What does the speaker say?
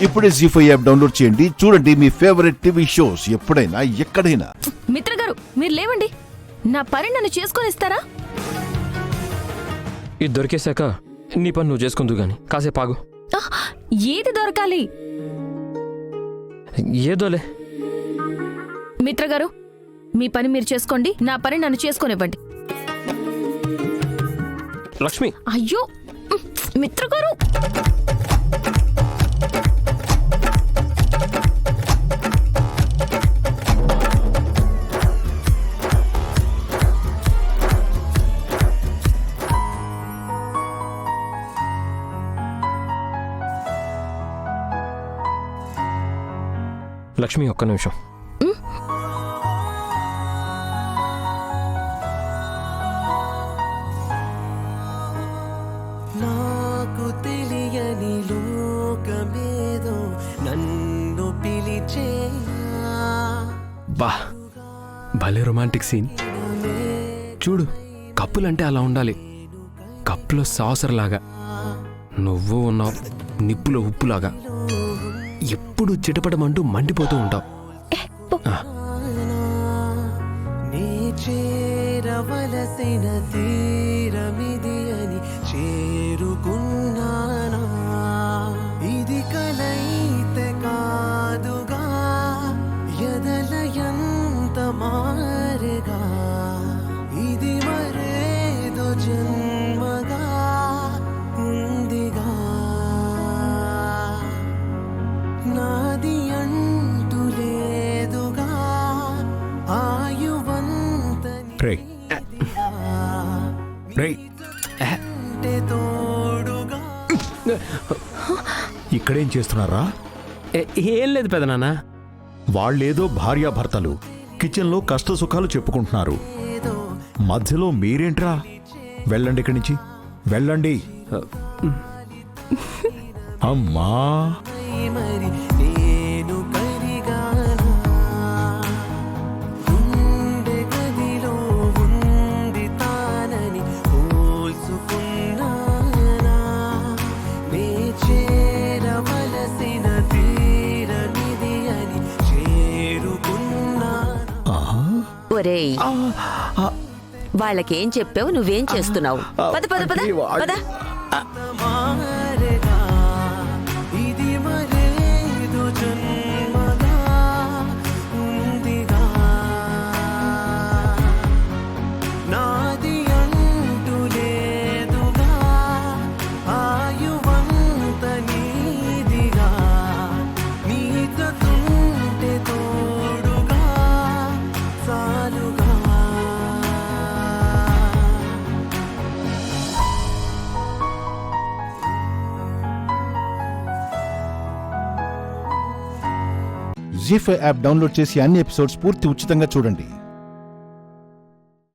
ఇప్పుడే జీ5 app download చేయండి. చూడండి మీ ఫేవరెట్ టీవీ షోస్ ఎప్పుడైనా ఎక్కడైనా. మిత్ర గారు మీరు లేవండి. నా పని నన్ను చేసుకొని ఇస్తారా? ఇది దొరికేశాక నీ పని నువ్వు చేసుకుందు గాని కాసేపు ఆగు. ఏది దొరకాలి? ఏదోలే. మిత్ర గారు మీ పని మీరు చేసుకోండి, నా పని నన్ను చేసుకొనివ్వండి. లక్ష్మి అయ్యో మిత్ర గారు. లక్ష్మి ఒక్క నిమిషం. నాకు తెలియని లోకమేదో నన్ను పిలిచే. బా భలే రొమాంటిక్ సీన్. చూడు, కప్పులంటే అలా ఉండాలి. కప్పులో సాసర్లాగా నువ్వు ఉన్నావు, నిప్పులో ఉప్పులాగా ఎప్పుడు చిటపటమంటూ మండిపోతూ ఉంటావు. నీ చేరవలసిన తీరమిది అని చేరుకున్నానా. ఇది కలైతే కాదుగా, ఎదలయంత మారేగా. ఇది మరేదో జన్మగా ఉందిగా. నాది అంటూ లేదుగా, ఆయువంత తోడుగా. ఇక్కడేం చేస్తున్నారా? ఏం లేదు పెదనాన్న. వాళ్ళేదో భార్యాభర్తలు కిచెన్లో కష్ట సుఖాలు చెప్పుకుంటున్నారు. మధ్యలో మీరేంట్రా? వెళ్ళండి ఇక్కడి నుంచి, వెళ్ళండి. అమ్మా మరి నేను కరిగానా. గుండె గదిలో ఉంది తానని పోల్చుకున్నానా. నే చేరవలసిన తీరనిది అని చేరుకున్నానా. ఒరేయ్, వాళ్ళకేం చెప్పావు, నువ్వేం చేస్తున్నావు? పద పద పద పద. మారేగా, ఇది మరేదో జన్మగా ఉందిగా. నాది అంటూ లేదుగా, ఆయువంత నీదిగా. నీతుంటే తోడుగా చాలుగా. జీ5 యాప్ డౌన్లోడ్ చేసి అన్ని ఎపిసోడ్స్ పూర్తి ఉచితంగా చూడండి.